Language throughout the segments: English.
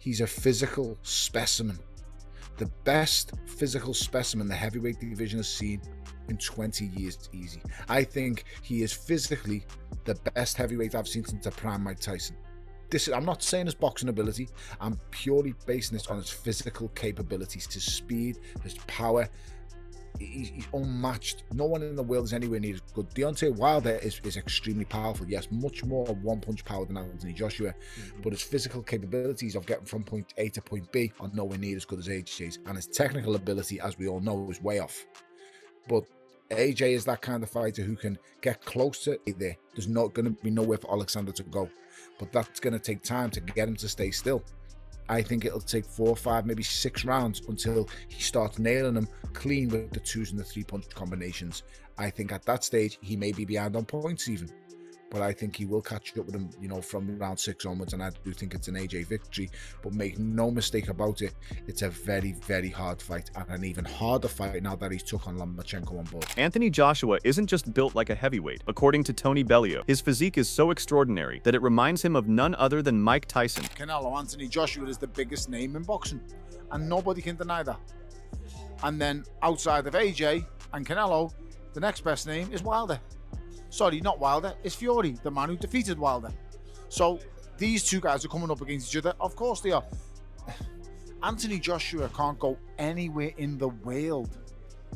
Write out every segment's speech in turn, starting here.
He's a physical specimen. The best physical specimen the heavyweight division has seen in 20 years easy. I think he is physically the best heavyweight I've seen since the prime Mike Tyson. I'm not saying his boxing ability, I'm purely basing this on his physical capabilities, his speed, his power. He's unmatched. No one in the world is anywhere near as good. Deontay Wilder is extremely powerful. Yes, much more one-punch power than Anthony Joshua, but his physical capabilities of getting from point A to point B are nowhere near as good as AJ's, and his technical ability, as we all know, is way off. But AJ is that kind of fighter who can get close to it there. There's not going to be nowhere for Alexander to go, but that's going to take time to get him to stay still. I think it'll take 4, 5, maybe 6 rounds until he starts nailing them clean with the 2s and the 3-punch combinations. I think at that stage, he may be behind on points even. But I think he will catch up with him, you know, from round 6 onwards, and I do think it's an AJ victory. But make no mistake about it, it's a very, very hard fight, and an even harder fight now that he's took on Lomachenko on board. Anthony Joshua isn't just built like a heavyweight. According to Tony Bellew, his physique is so extraordinary that it reminds him of none other than Mike Tyson. Canelo Anthony Joshua is the biggest name in boxing, and nobody can deny that. And then outside of AJ and Canelo, the next best name is Wilder. Sorry, not Wilder, it's Fury, the man who defeated Wilder. So these two guys are coming up against each other. Of course they are. Anthony Joshua can't go anywhere in the world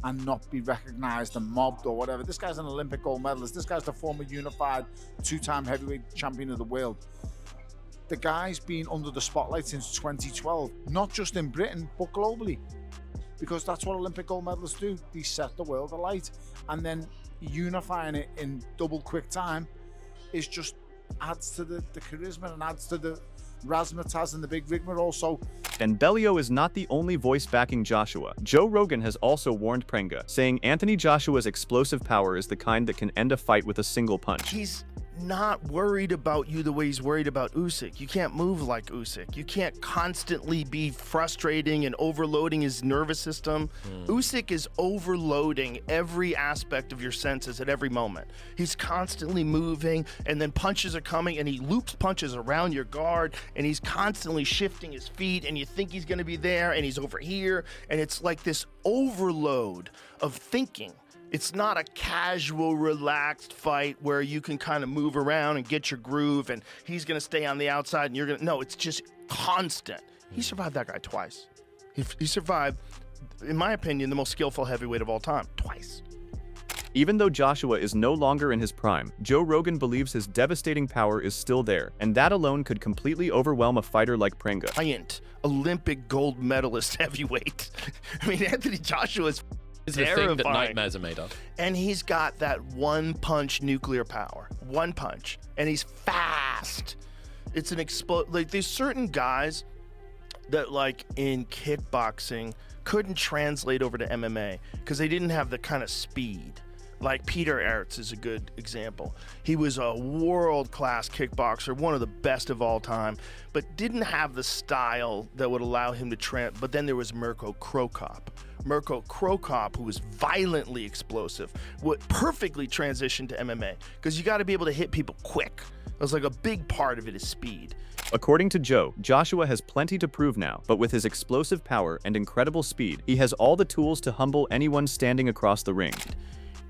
and not be recognized and mobbed or whatever. This guy's an Olympic gold medalist. This guy's the former unified 2-time heavyweight champion of the world. The guy's been under the spotlight since 2012, not just in Britain, but globally. Because that's what Olympic gold medalists do. They set the world alight. And then unifying it in double quick time is just adds to the charisma and adds to the razzmatazz and the big rigmarole. So, and Bellew is not the only voice backing Joshua. Joe Rogan has also warned Prenga, saying Anthony Joshua's explosive power is the kind that can end a fight with a single punch. He's not worried about you the way he's worried about Usyk. You can't move like Usyk. You can't constantly be frustrating and overloading his nervous system. Usyk is overloading every aspect of your senses at every moment. He's constantly moving, and then punches are coming, and he loops punches around your guard, and he's constantly shifting his feet, and you think he's going to be there, and he's over here, and it's like this overload of thinking. It's not a casual, relaxed fight where you can kind of move around and get your groove and he's going to stay on the outside and you're going to... No, it's just constant. He survived that guy twice. He survived, in my opinion, the most skillful heavyweight of all time. Twice. Even though Joshua is no longer in his prime, Joe Rogan believes his devastating power is still there, and that alone could completely overwhelm a fighter like Prenga. Giant Olympic gold medalist heavyweight. I mean, Anthony Joshua's It's the thing that nightmares are made of. And he's got that one-punch nuclear power. One punch. And he's fast. It's an like, there's certain guys that, like, in kickboxing couldn't translate over to MMA because they didn't have the kind of speed. Like Peter Aerts is a good example. He was a world-class kickboxer, one of the best of all time, but didn't have the style that would allow him to But then there was Mirko Cro Cop. Mirko Cro Cop, who was violently explosive, would perfectly transition to MMA because you got to be able to hit people quick. It was like a big part of it is speed. According to Joe, Joshua has plenty to prove now, but with his explosive power and incredible speed, he has all the tools to humble anyone standing across the ring.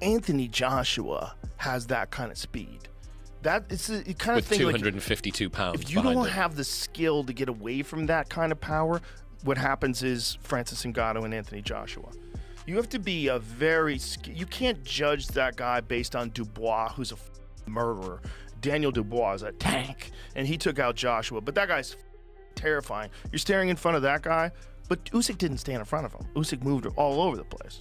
Anthony Joshua has that kind of speed. That it's the kind of thing. With 252 pounds. If you don't have the skill to get away from that kind of power, what happens is Francis Ngannou and Anthony Joshua. You have to be a very... You can't judge that guy based on Dubois, who's a murderer. Daniel Dubois is a tank, and he took out Joshua. But that guy's terrifying. You're staring in front of that guy, but Usyk didn't stand in front of him. Usyk moved all over the place.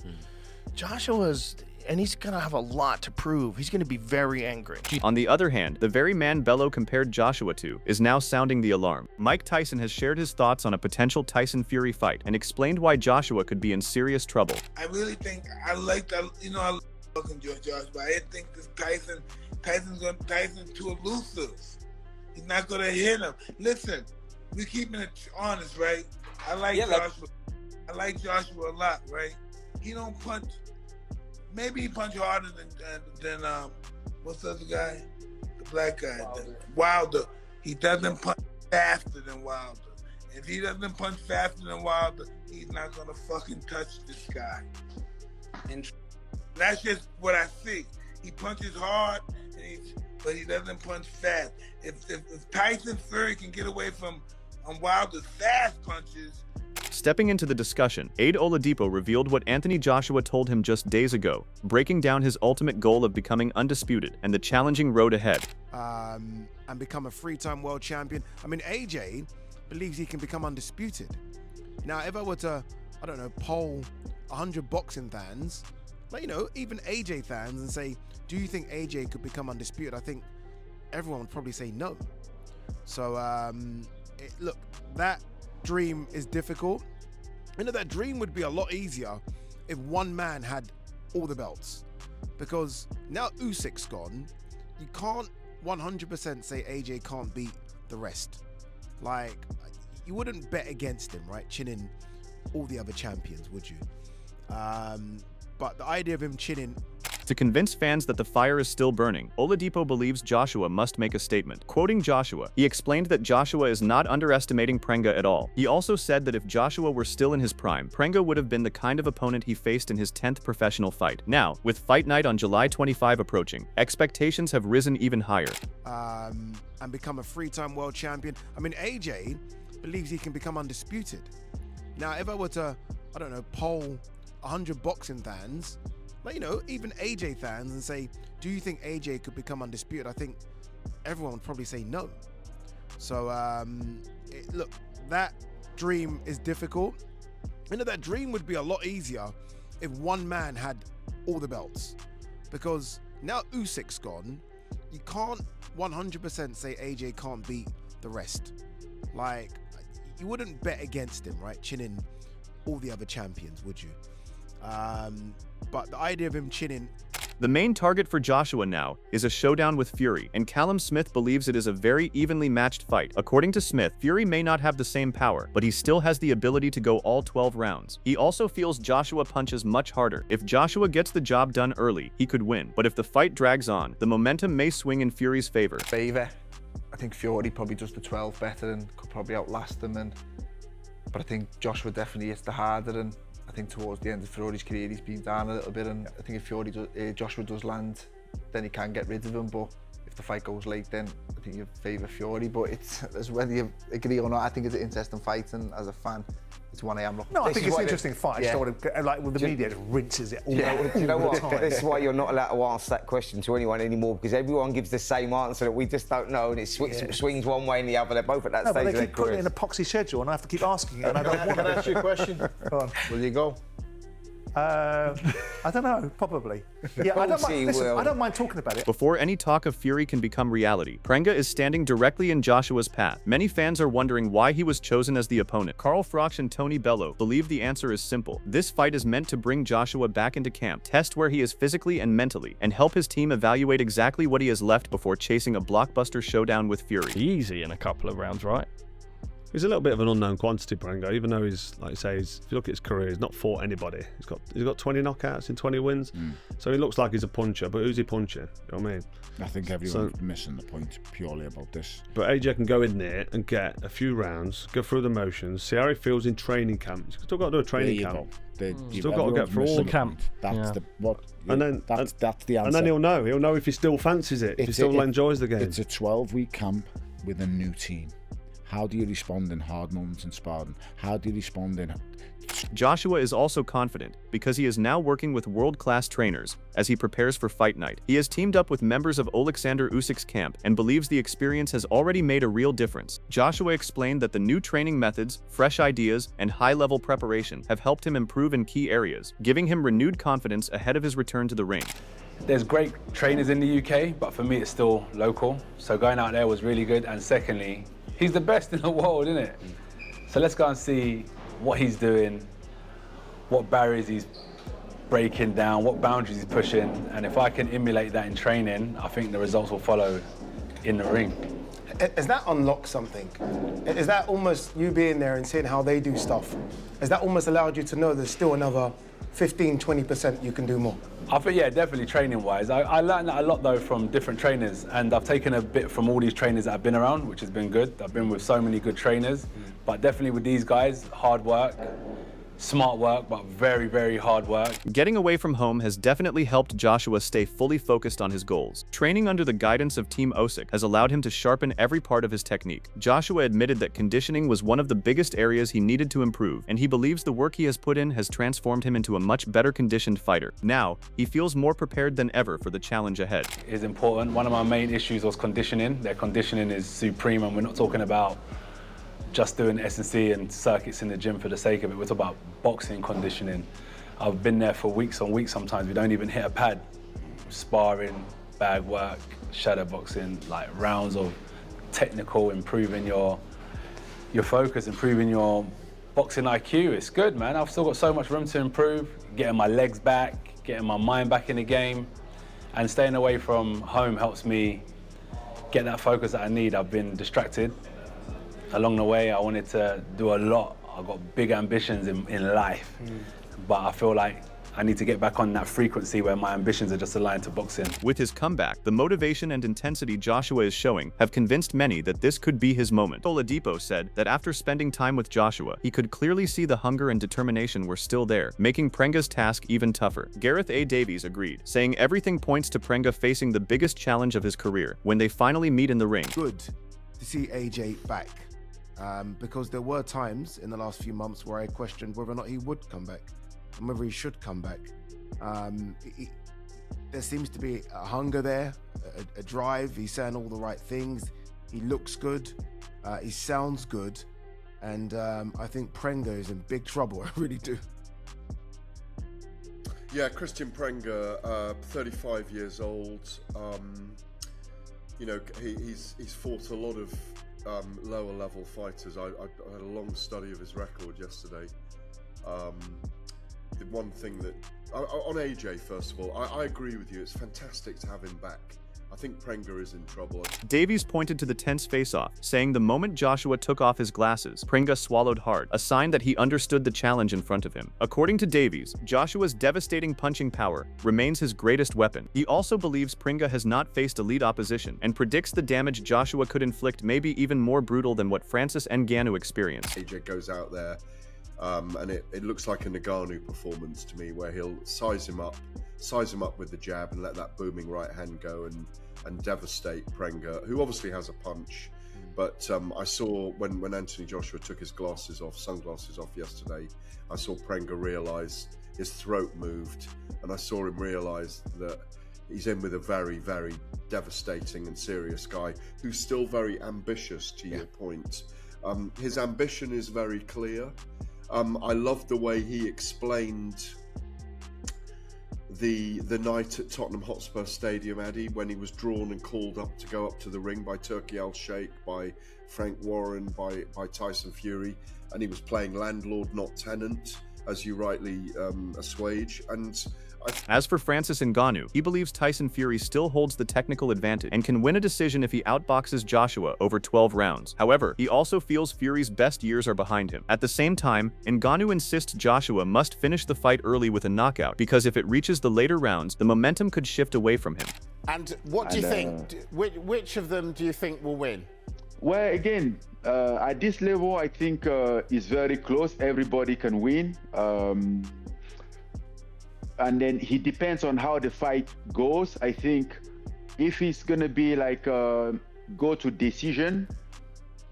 Joshua's... And he's going to have a lot to prove. He's going to be very angry. On the other hand, the very man Bellew compared Joshua to is now sounding the alarm. Mike Tyson has shared his thoughts on a potential Tyson Fury fight and explained why Joshua could be in serious trouble. I really think I like that. You know, I love Joshua, but I think this Tyson's too elusive. He's not going to hit him. Listen, we're keeping it honest, right? I like Joshua. I like Joshua a lot, right? He don't punch. Maybe he punch harder than what's the other guy? The black guy, Wilder. He doesn't punch faster than Wilder. If he doesn't punch faster than Wilder, he's not gonna fucking touch this guy. And that's just what I see. He punches hard, but he doesn't punch fast. If Tyson Fury can get away from Wilder's fast punches. Stepping into the discussion, Aid Oladipo revealed what Anthony Joshua told him just days ago, breaking down his ultimate goal of becoming undisputed and the challenging road ahead. And become a three-time world champion. I mean, AJ believes he can become undisputed. Now, if I were to, I don't know, poll 100 boxing fans, like, you know, even AJ fans, and say, do you think AJ could become undisputed? I think everyone would probably say no. So, look, that dream is difficult. You know, that dream would be a lot easier if one man had all the belts. Because now Usyk's gone, you can't 100% say AJ can't beat the rest. Like, you wouldn't bet against him, right? Chinning all the other champions, would you? But the idea of him chinning... To convince fans that the fire is still burning, Oladipo believes Joshua must make a statement. Quoting Joshua, he explained that Joshua is not underestimating Prenga at all. He also said that if Joshua were still in his prime, Prenga would have been the kind of opponent he faced in his 10th professional fight. Now, with fight night on July 25 approaching, expectations have risen even higher. And become a three-time world champion. I mean, AJ believes he can become undisputed. Now, if I were to, I don't know, poll 100 boxing fans, like, you know, even AJ fans, and say, do you think AJ could become undisputed? I think everyone would probably say no. So, look, that dream is difficult. You know, that dream would be a lot easier if one man had all the belts. Because now Usyk's gone, you can't 100% say AJ can't beat the rest. Like, you wouldn't bet against him, right? Chinning all the other champions, would you? But the idea of him chinning... The main target for Joshua now is a showdown with Fury, and Callum Smith believes it is a very evenly matched fight. According to Smith, Fury may not have the same power, but he still has the ability to go all 12 rounds. He also feels Joshua punches much harder. If Joshua gets the job done early, he could win. But if the fight drags on, the momentum may swing in Fury's favor. I think Fury probably does the 12 better and could probably outlast him. But I think Joshua definitely hits the harder, and I think towards the end of Fury's career he's been down a little bit, and I think if Joshua does land, then he can get rid of him. But if the fight goes late, then I think you favour Fury. But it's whether you agree or not. I think it's an interesting fight, and as a fan, it's one I am looking. No, I think it's an interesting fight. I just don't want to, like with the media, it rinses it all out. Do you know what? That's why you're not allowed to ask that question to anyone anymore, because everyone gives the same answer that we just don't know, and it swings one way and the other. They're both at that stage of their career. But they keep putting it in an epoxy schedule, and I have to keep asking it, and I don't want to. Can I ask you a question? Go on. Will you go? I don't know, probably. Yeah, I don't mind talking about it. Before any talk of Fury can become reality, Prenga is standing directly in Joshua's path. Many fans are wondering why he was chosen as the opponent. Carl Froch and Tony Bellew believe the answer is simple. This fight is meant to bring Joshua back into camp, test where he is physically and mentally, and help his team evaluate exactly what he has left before chasing a blockbuster showdown with Fury. Easy in a couple of rounds, right? He's a little bit of an unknown quantity, Prenga, even though he's, like you say, if you look at his career, he's not fought anybody. He's got 20 knockouts and 20 wins. So he looks like he's a puncher, but who's he punching? You know what I mean? I think everyone's missing the point purely about this. But AJ can go in there and get a few rounds, go through the motions, see how he feels in training camp. He's still got to do a training camp. Still got to get through all the camp. That's the that's the answer. And then he'll know if he still fancies it, if he still enjoys the game. It's a 12-week camp with a new team. How do you respond in hard moments in sparring? How do you respond in... Joshua is also confident because he is now working with world-class trainers as he prepares for fight night. He has teamed up with members of Alexander Usyk's camp and believes the experience has already made a real difference. Joshua explained that the new training methods, fresh ideas, and high-level preparation have helped him improve in key areas, giving him renewed confidence ahead of his return to the ring. There's great trainers in the UK, but for me it's still local. So going out there was really good. And secondly, he's the best in the world, isn't it? So let's go and see what he's doing, what barriers he's breaking down, what boundaries he's pushing. And if I can emulate that in training, I think the results will follow in the ring. Has that unlocked something? Is that almost you being there and seeing how they do stuff? Has that almost allowed you to know there's still another 15, 20% you can do more? I think, yeah, definitely training-wise. I learned that a lot, though, from different trainers, and I've taken a bit from all these trainers that I've been around, which has been good. I've been with so many good trainers, but definitely with these guys, hard work, smart work, but very, very hard work. Getting away from home has definitely helped Joshua stay fully focused on his goals. Training under the guidance of Team Usyk has allowed him to sharpen every part of his technique. Joshua admitted that conditioning was one of the biggest areas he needed to improve, and he believes the work he has put in has transformed him into a much better conditioned fighter. Now, he feels more prepared than ever for the challenge ahead. It's important. One of my main issues was conditioning. Their conditioning is supreme, and we're not talking about just doing S&C and circuits in the gym for the sake of it. We're talking about boxing conditioning. I've been there for weeks on weeks sometimes. We don't even hit a pad. Sparring, bag work, shadow boxing, like rounds of technical, improving your focus, improving your boxing IQ. It's good, man. I've still got so much room to improve, getting my legs back, getting my mind back in the game, and staying away from home helps me get that focus that I need. I've been distracted. Along the way, I wanted to do a lot. I've got big ambitions in life, but I feel like I need to get back on that frequency where my ambitions are just aligned to boxing. With his comeback, the motivation and intensity Joshua is showing have convinced many that this could be his moment. Oladipo said that after spending time with Joshua, he could clearly see the hunger and determination were still there, making Prenga's task even tougher. Gareth A. Davies agreed, saying everything points to Prenga facing the biggest challenge of his career when they finally meet in the ring. Good to see AJ back. Because there were times in the last few months where I questioned whether or not he would come back and whether he should come back. There seems to be a hunger there, a drive. He's saying all the right things. He looks good. He sounds good. And I think Prenga is in big trouble. I really do. Yeah, Kristian Prenga, 35 years old. You know, he's fought a lot of lower level fighters. I had a long study of his record yesterday. The one thing that on AJ, first of all, I agree with you. It's fantastic to have him back. I think Prenga is in trouble. Davies pointed to the tense face-off, saying the moment Joshua took off his glasses, Prenga swallowed hard, a sign that he understood the challenge in front of him. According to Davies, Joshua's devastating punching power remains his greatest weapon. He also believes Prenga has not faced elite opposition and predicts the damage Joshua could inflict may be even more brutal than what Francis Ngannou experienced. AJ goes out there and it looks like a Ngannou performance to me, where he'll size him up with the jab and let that booming right hand go and devastate Prenga, who obviously has a punch. But I saw when Anthony Joshua took his sunglasses off yesterday, I saw Prenga realise his throat moved, and I saw him realise that he's in with a very, very devastating and serious guy who's still very ambitious, to your point. His ambition is very clear. I loved the way he explained the night at Tottenham Hotspur Stadium, Addy, when he was drawn and called up to go up to the ring by Turki Al-Sheikh, by Frank Warren, by Tyson Fury, and he was playing landlord, not tenant, as you rightly assuage. And as for Francis Ngannou, he believes Tyson Fury still holds the technical advantage and can win a decision if he outboxes Joshua over 12 rounds. However, he also feels Fury's best years are behind him. At the same time, Ngannou insists Joshua must finish the fight early with a knockout, because if it reaches the later rounds, the momentum could shift away from him. And what do you think? Which of them do you think will win? Well, again, at this level, I think it's very close. Everybody can win. And then it depends on how the fight goes. I think if it's gonna be like go to decision,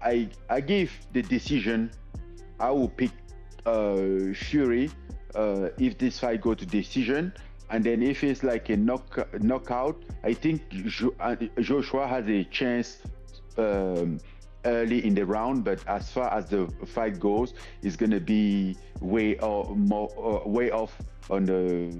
I give the decision. I will pick Fury if this fight go to decision. And then if it's like a knockout, I think Joshua has a chance early in the round. But as far as the fight goes, it's gonna be way off on the...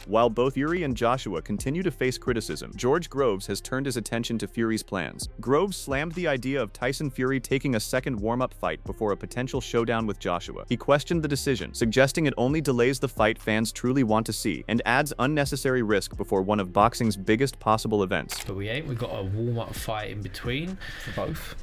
While both Fury and Joshua continue to face criticism, George Groves has turned his attention to Fury's plans. Groves slammed the idea of Tyson Fury taking a second warm-up fight before a potential showdown with Joshua. He questioned the decision, suggesting it only delays the fight fans truly want to see and adds unnecessary risk before one of boxing's biggest possible events. But we got a warm-up fight in between for both.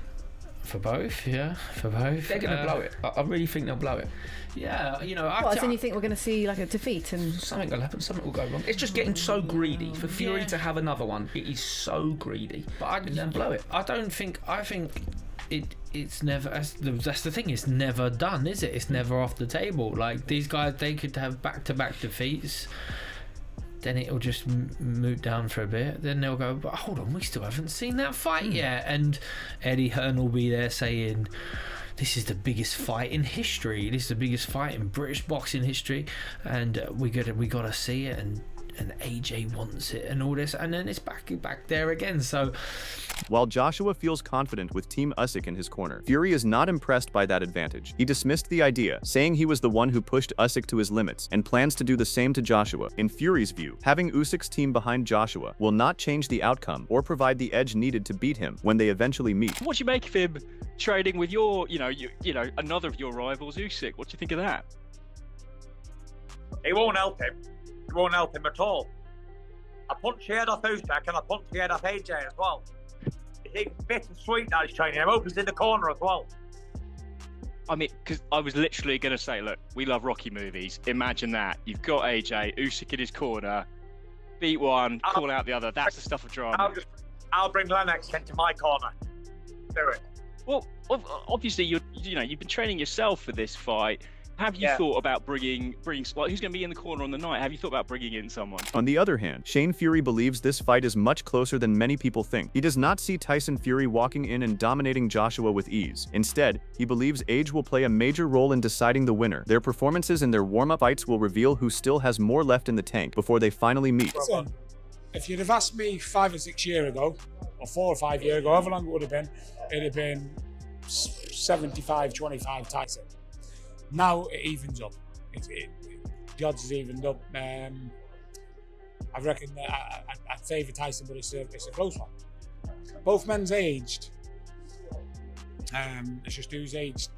For both, yeah, for both. They're going to blow it. I really think they'll blow it. Yeah, you know. What, then you think we're going to see like a defeat and something will happen? Something will go wrong. It's just getting so greedy for Fury to have another one. It is so greedy. But they'll blow it. I think it's never. That's the thing. It's never done, is it? It's never off the table. Like these guys, they could have back-to-back defeats. Then it'll just moot down for a bit. Then they'll go, but hold on, we still haven't seen that fight yet. And Eddie Hearn will be there saying, this is the biggest fight in history. This is the biggest fight in British boxing history, and we gotta see it. And AJ wants it and all this, and then it's back there again. So while Joshua feels confident with Team Usyk in his corner, Fury is not impressed by that advantage. He dismissed the idea, saying he was the one who pushed Usyk to his limits and plans to do the same to Joshua. In Fury's view, having Usyk's team behind Joshua will not change the outcome or provide the edge needed to beat him when they eventually meet. What do you make of him trading with your, you know, another of your rivals, Usyk? What do you think of that? It won't help him. It won't help him at all. I punched the head off Usyk and I punched the head off AJ as well. It's even fit and sweet that he's training. I hope he's in the corner as well. I mean, because I was literally going to say, look, we love Rocky movies. Imagine that. You've got AJ, Usyk in his corner, beat one, call out the other. That's the stuff of drama. I'll bring Lennox into my corner. Do it. Well, obviously, you've been training yourself for this fight. Have you thought about bringing who's going to be in the corner on the night? Have you thought about bringing in someone? On the other hand, Shane Fury believes this fight is much closer than many people think. He does not see Tyson Fury walking in and dominating Joshua with ease. Instead, he believes age will play a major role in deciding the winner. Their performances in their warm-up fights will reveal who still has more left in the tank before they finally meet. Listen, if you'd have asked me 5 or 6 years ago, or 4 or 5 years ago, however long it would have been, it'd have been 75-25 Tyson. Now it evens up. The odds is evened up. I reckon I'd favour Tyson, but it's a close one. Both men's aged. It's just who's aged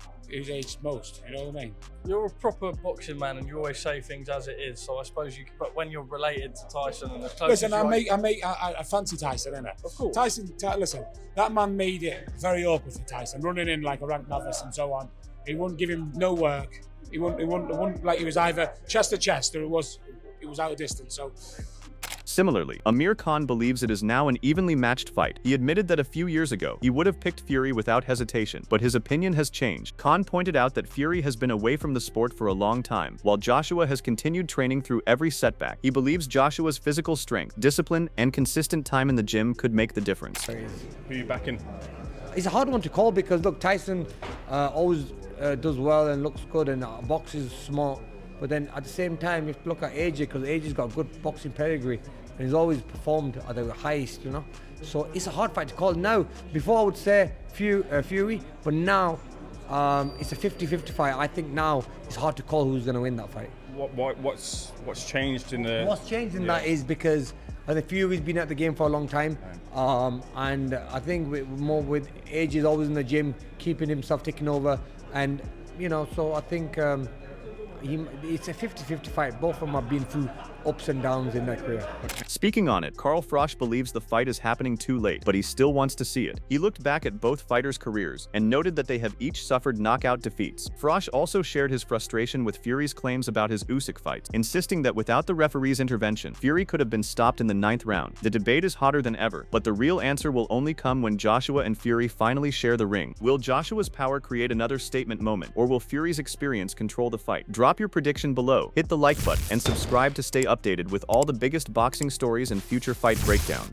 most. You know what I mean? You're a proper boxing man, and you always say things as it is. So I suppose you. But when you're related to Tyson and as close listen, as I fancy Tyson, innit? Of course. Tyson, listen, that man made it very awkward for Tyson, running in like a rank novice and so on. He wouldn't give him no work. He wouldn't like he was either chest to chest or it was out of distance. So. Similarly, Amir Khan believes it is now an evenly matched fight. He admitted that a few years ago, he would have picked Fury without hesitation, but his opinion has changed. Khan pointed out that Fury has been away from the sport for a long time, while Joshua has continued training through every setback. He believes Joshua's physical strength, discipline, and consistent time in the gym could make the difference. Who are you backing? It's a hard one to call because, look, Tyson always does well and looks good and boxes smart. But then at the same time, you have to look at AJ because AJ's got good boxing pedigree and he's always performed at the highest, you know. So it's a hard fight to call. Now, before I would say Fury, but now it's a 50-50 fight. I think now it's hard to call who's going to win that fight. What's changed in the... What's changed in that is because I think Fury's been at the game for a long time, and I think with AJ's always in the gym, keeping himself taking over, and you know, so I think it's a 50-50 fight. Both of them have been through ups and downs in their career. Speaking on it, Carl Frosch believes the fight is happening too late, but he still wants to see it. He looked back at both fighters' careers and noted that they have each suffered knockout defeats. Frosch also shared his frustration with Fury's claims about his Usyk fight, insisting that without the referee's intervention, Fury could have been stopped in the 9th round. The debate is hotter than ever, but the real answer will only come when Joshua and Fury finally share the ring. Will Joshua's power create another statement moment, or will Fury's experience control the fight? Drop your prediction below, hit the like button, and subscribe to stay updated with all the biggest boxing stories and future fight breakdowns.